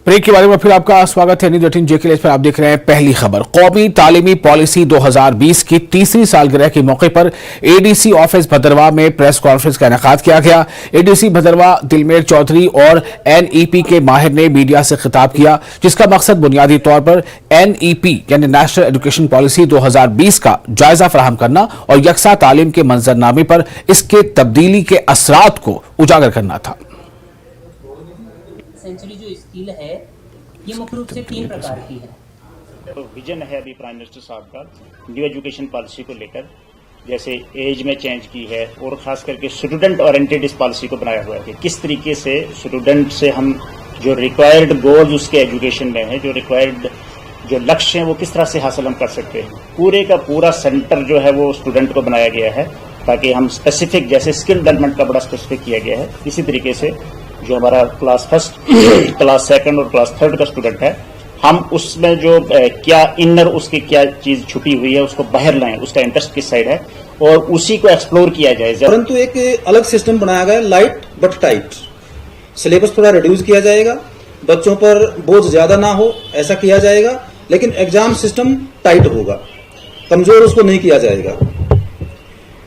Break के बारे में फिर आपका स्वागत है। न्यूज 18 जे के लिए पर आप देख रहे हैं पहली खबर। कौमी तालीमी पॉलिसी 2020 की तीसरी सालगिरह के मौके पर एडीसी ऑफिस भदरवा में प्रेस कॉन्फ्रेंस का इनेकाद किया गया। एडीसी भदरवा दिलमेर चौधरी और एनईपी के माहिर ने मीडिया से खिताब किया, जिसका मकसद बुनियादी तौर पर एनईपी यानी नेशनल एजुकेशन पॉलिसी 2020 का जायजा फराहम करना और यकसा तालीम के मंजरनामे पर इसके तब्दीली के असरात को उजागर करना था। सेंचुरी जो स्किल है ये मुख्य रूप से 3 प्रकार की है। तो विजन है अभी प्राइम मिनिस्टर साहब का न्यू एजुकेशन पॉलिसी को लेकर, जैसे एज में चेंज की है और खास करके स्टूडेंट ओरिएंटेड इस पॉलिसी को बनाया हुआ है कि किस तरीके से स्टूडेंट से हम जो रिक्वायर्ड गोल्स उसके एजुकेशन में है, जो रिक्वायर्ड जो लक्ष्य हैं वो किस तरह से हासिल हम कर सकते हैं। पूरे का पूरा सेंटर जो है वो स्टूडेंट को बनाया गया है ताकि हम स्पेसिफिक, जैसे स्किल डेवलपमेंट का बड़ा स्पेसिफिक किया गया है, इसी तरीके से जो हमारा क्लास फर्स्ट, क्लास सेकंड और क्लास थर्ड का स्टूडेंट है, हम उसमें जो क्या इनर उसकी क्या चीज छुपी हुई है उसको बाहर लाएं, उसका इंटरेस्ट किस साइड है और उसी को एक्सप्लोर किया जाए। परंतु एक अलग सिस्टम बनाया गया, लाइट बट टाइट। सिलेबस थोड़ा रिड्यूस किया जाएगा, बच्चों पर बोझ ज्यादा ना हो ऐसा किया जाएगा, लेकिन एग्जाम सिस्टम टाइट होगा, कमजोर उसको नहीं किया जाएगा।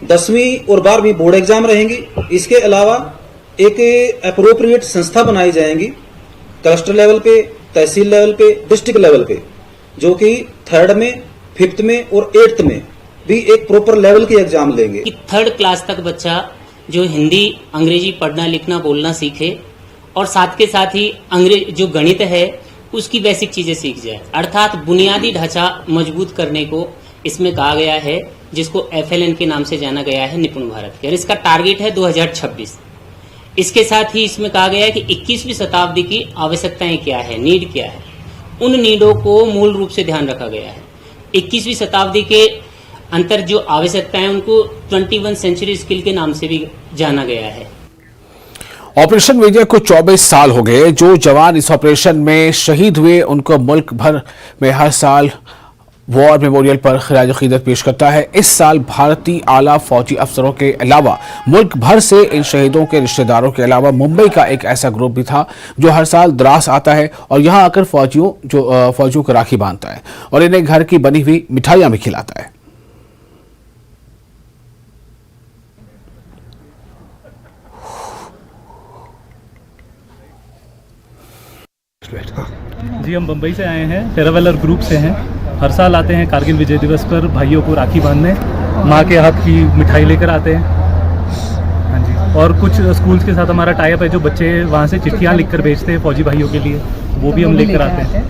10वीं और 12वीं बोर्ड एग्जाम रहेंगी। इसके अलावा एक एप्रोप्रिएट संस्था बनाई जाएंगी क्लस्टर लेवल पे, तहसील लेवल पे, डिस्ट्रिक्ट लेवल पे, जो कि 3rd में, 5th में और 8th में भी एक प्रॉपर लेवल की एग्जाम लेंगे। 3rd क्लास तक बच्चा जो हिंदी अंग्रेजी पढ़ना लिखना बोलना सीखे और साथ के साथ ही जो गणित है उसकी बेसिक चीजें सीख जाए, अर्थात बुनियादी ढांचा मजबूत करने को इसमें कहा गया है, जिसको FLN के नाम से जाना गया है, निपुण भारत। और इसका टारगेट है 2026। इसके साथ ही इसमें कहा गया है कि 21वीं शताब्दी की आवश्यकताएं क्या है, नीड क्या है, उन नीडों को मूल रूप से ध्यान रखा गया है। 21वीं शताब्दी के अंतर जो आवश्यकताएं उनको 21 सेंचुरी स्किल के नाम से भी जाना गया है। ऑपरेशन विजय को 24 साल हो गए। जो जवान इस ऑपरेशन में शहीद हुए उनको मुल्क भर में हर साल वॉर मेमोरियल पर खिराज अकीदत पेश करता है। इस साल भारतीय आला फौजी अफसरों के अलावा मुल्क भर से इन शहीदों के रिश्तेदारों के अलावा मुंबई का एक ऐसा ग्रुप भी था जो हर साल द्रास आता है और यहां आकर फौजियों को राखी बांधता है और इन्हें घर की बनी हुई मिठाइयां भी खिलाता है। जी, हम मुंबई से आए हैं, टेरावेलर ग्रुप से हैं। हर साल आते हैं कारगिल विजय दिवस पर भाइयों को राखी बांधने, माँ के हाथ की मिठाई लेकर आते हैं। हाँ जी, और कुछ स्कूल्स के साथ हमारा टाई अप है, जो बच्चे वहाँ से चिट्ठियाँ लिखकर भेजते हैं फौजी भाइयों के लिए, वो भी हम लेकर आते हैं।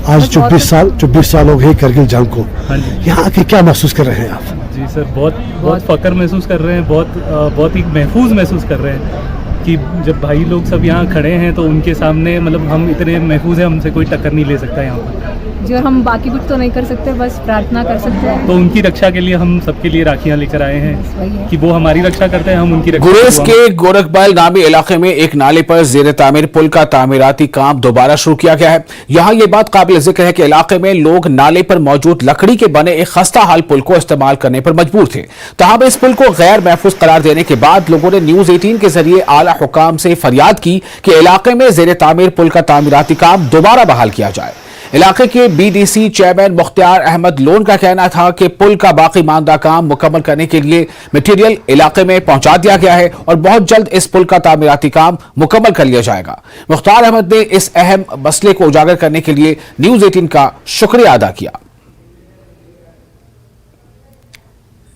आज 24 साल हो गए करगिल जंग को। हाँ जी, यहाँ आके क्या महसूस कर रहे हैं आप? जी सर, बहुत फख्र महसूस कर रहे हैं, बहुत ही महफूज महसूस कर रहे हैं कि जब भाई लोग सब यहाँ खड़े हैं तो उनके सामने मतलब हम इतने महफूज हैं, हमसे कोई टक्कर नहीं ले सकता यहाँ पर। जी, और हम बाकी कुछ तो नहीं कर सकते, बस प्रार्थना कर सकते हैं। तो उनकी रक्षा के लिए हम सबके लिए राखियाँ लेकर आए हैं कि वो हमारी रक्षा करते हैं, हम उनकी रक्षा। गुरेज के गोरखबल नामी इलाके में एक नाले पर जेर तामीर पुल का तामीराती काम दोबारा शुरू किया गया है। यहाँ ये बात काबिल जिक्र है कि इलाके में लोग नाले पर मौजूद लकड़ी के बने एक खस्ता हाल पुल को इस्तेमाल करने पर मजबूर थे। तहम इस पुल को गैर महफूज करार देने के बाद लोगों ने न्यूज 18 के जरिए आला हुकाम से फरियाद की कि इलाके में जेर तामीर पुल का तामीराती काम दोबारा बहाल किया जाए। इलाके के BDC चेयरमैन मुख्तार अहमद लोन का कहना था कि पुल का बाकी मानदा काम मुकम्मल करने के लिए मटेरियल इलाके में पहुंचा दिया गया है और बहुत जल्द इस पुल का तामीराती काम मुकम्मल कर लिया जाएगा। मुख्तार अहमद ने इस अहम मसले को उजागर करने के लिए न्यूज 18 का शुक्रिया अदा किया।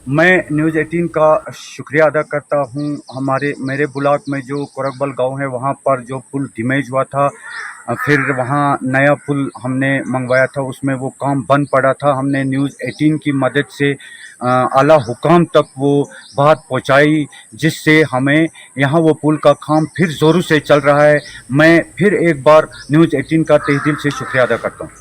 मैं न्यूज़ 18 का शुक्रिया अदा करता हूं। मेरे ब्लॉक में जो कोरकबल गांव है वहां पर जो पुल डैमेज हुआ था, फिर वहां नया पुल हमने मंगवाया था, उसमें वो काम बंद पड़ा था। हमने न्यूज़ 18 की मदद से आला हुकाम तक वो बात पहुंचाई, जिससे हमें यहाँ वो पुल का काम फिर ज़ोरों से चल रहा है। मैं फिर एक बार न्यूज़ 18 का तहे दिल से शुक्रिया अदा करता हूँ।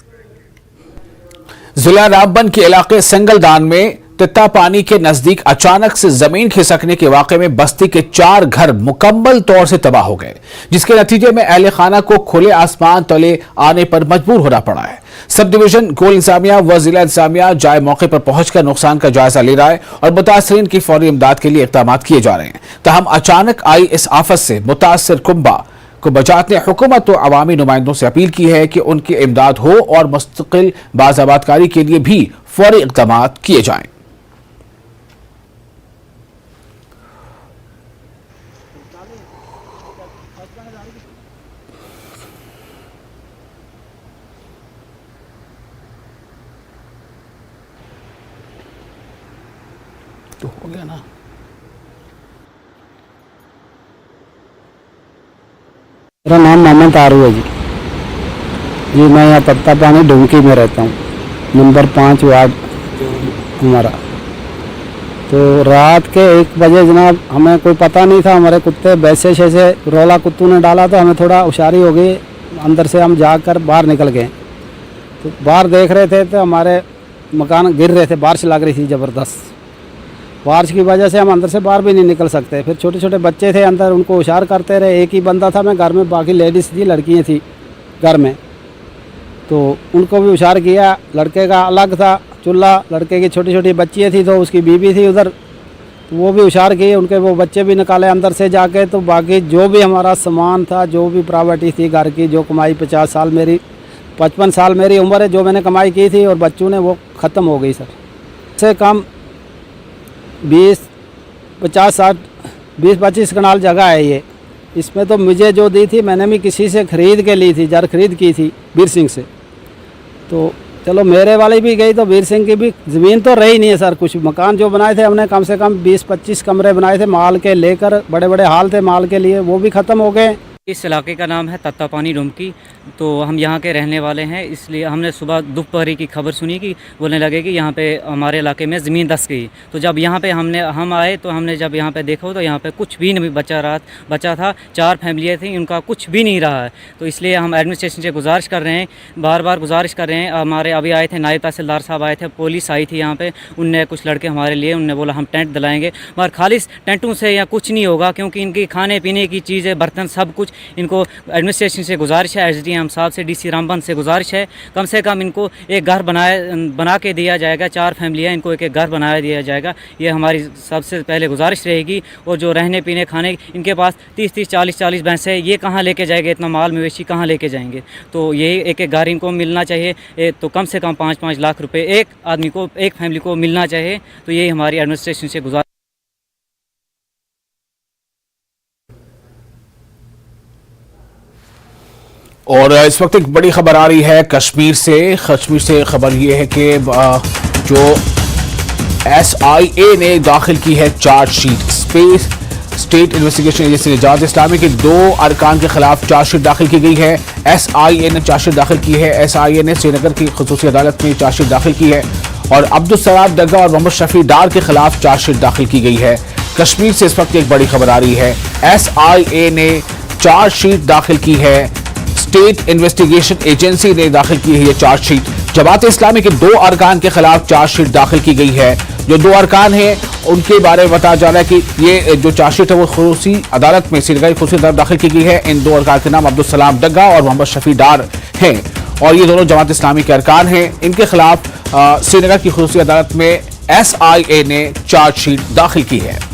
जिला रामबन के इलाके संगलदान में तित्ता पानी के नजदीक अचानक से जमीन खिसकने के वाकये में बस्ती के 4 घर मुकम्मल तौर से तबाह हो गए, जिसके नतीजे में अहले खाना को खुले आसमान तले आने पर मजबूर होना पड़ा है। सब डिवीजन गोल इंतजामिया व जिला इंतजामिया जाए मौके पर पहुंचकर नुकसान का जायजा ले रहा है और मुतासरीन की फौरी इमदाद के लिए इकदाम किए जा रहे हैं। तहम अचानक आई इस आफत से मुतासर को बजात ने हुकूमत और अवामी नुमाइंदों से अपील की है कि उनकी इमदाद हो और मुस्तकिल बाज़ाबातकारी के लिए भी फौरी इक़दाम किए जाएं। तो हो गया ना। मेरा नाम मोहम्मद तारू है जी। मैं यहाँ तत्ता पानी डुमकी में रहता हूँ, नंबर 5 वार्ड हमारा। तो रात के 1 बजे जनाब हमें कोई पता नहीं था, हमारे कुत्ते वैसे शैसे रौला कुत्तों ने डाला तो हमें थोड़ा होशियारी हो गई, अंदर से हम जाकर बाहर निकल गए। तो बाहर देख रहे थे तो हमारे मकान गिर रहे थे, बारिश लग रही थी ज़बरदस्त। बारिश की वजह से हम अंदर से बाहर भी नहीं निकल सकते। फिर छोटे छोटे बच्चे थे अंदर, उनको होशियार करते रहे। एक ही बंदा था मैं घर में, बाकी लेडीज़ थी, लड़कियाँ थी घर में, तो उनको भी होशियार किया। लड़के का अलग था चूल्हा, लड़के की छोटी छोटी बच्चियाँ थी तो उसकी बीवी थी उधर, तो वो भी होशियार किए, उनके वो बच्चे भी निकाले अंदर से जाके। तो बाकी जो भी हमारा सामान था, जो भी प्रॉपर्टी थी घर की, जो कमाई 50 साल मेरी 55 साल मेरी उम्र है, जो मैंने कमाई की थी और बच्चों ने, वो ख़त्म हो गई सर। से कम 20-25 कनाल जगह है ये। इसमें तो मुझे जो दी थी मैंने भी किसी से ख़रीद के ली थी, जर खरीद की थी वीर सिंह से। तो चलो मेरे वाली भी गई, तो वीर सिंह की भी ज़मीन तो रही नहीं है सर। कुछ मकान जो बनाए थे हमने, कम से कम 20-25 कमरे बनाए थे माल के लेकर, बड़े बड़े हाल थे माल के लिए, वो भी ख़त्म हो गए। इस इलाके का नाम है तत्ता पानी डुमकी। तो हम यहाँ के रहने वाले हैं, इसलिए हमने सुबह दोपहर की खबर सुनी कि बोलने लगे कि यहाँ पे हमारे इलाके में ज़मीन धंस गई। तो जब यहाँ पे हम आए तो हमने जब यहाँ पे देखा तो यहाँ पे कुछ भी नहीं बचा था। 4 फैमिलियाँ थी, उनका कुछ भी नहीं रहा है। तो इसलिए हम एडमिनिस्ट्रेशन से गुजारिश कर रहे हैं, बार बार गुजारिश कर रहे हैं। हमारे अभी आए थे नायब तहसीलदार साहब आए थे, पुलिस आई थी यहाँ पर, उनने कुछ लड़के हमारे लिए, उनने बोला हम टेंट दिलाएँगे, मगर खालिश टेंटों से यहाँ कुछ नहीं होगा, क्योंकि इनकी खाने पीने की चीज़ें, बर्तन, सब कुछ इनको एडमिनिस्ट्रेशन से गुजारिश है, SDM साहब से, DC रामबन से गुजारिश है, कम से कम इनको एक घर बना के दिया जाएगा। 4 फैमिलियाँ, इनको एक घर बनाया दिया जाएगा, ये हमारी सबसे पहले गुजारिश रहेगी। और जो रहने पीने खाने, इनके पास 30-30 40-40 भैंसे, ये कहाँ लेके जाएंगे, इतना माल मवेशी कहाँ लेके जाएंगे। तो यही एक घर इनको मिलना चाहिए। तो कम से कम 5-5 लाख रुपये एक आदमी को, एक फैमिली को मिलना चाहिए। तो यही हमारी एडमिनिस्ट्रेशन से गुजारिश। और इस वक्त एक बड़ी खबर आ रही है कश्मीर से खबर ये है कि जो SIA ने दाखिल की है चार्जशीट। स्टेट इन्वेस्टिगेशन एजेंसी निजात इस्लामी के 2 अरकान के खिलाफ चार्जशीट दाखिल की गई है। SIA ने चार्जशीट दाखिल की है। SIA ने श्रीनगर की खुसूसी अदालत में चार्जशीट दाखिल की है और अब्दुल सलाम डग्गा और मोहम्मद शफी डार के खिलाफ चार्जशीट दाखिल की गई है। कश्मीर से इस वक्त एक बड़ी खबर आ रही है, SIA ने चार्जशीट दाखिल की है, स्टेट इन्वेस्टिगेशन एजेंसी ने दाखिल की है ये चार्जशीट। जमात इस्लामी के 2 अरकान के खिलाफ चार्जशीट दाखिल की गई है। जो 2 अरकान हैं उनके बारे में बताया जा रहा है कि ये जो चार्जशीट है वो खुसूसी अदालत में, श्रीनगर की खुसूसी अदालत दाखिल की गई है। इन 2 अरकान के नाम अब्दुल सलाम डग्गा और मोहम्मद शफी डार हैं और ये दोनों जमात इस्लामी के अरकान हैं। इनके खिलाफ श्रीनगर की खुसूसी अदालत में SIA ने चार्जशीट दाखिल की है।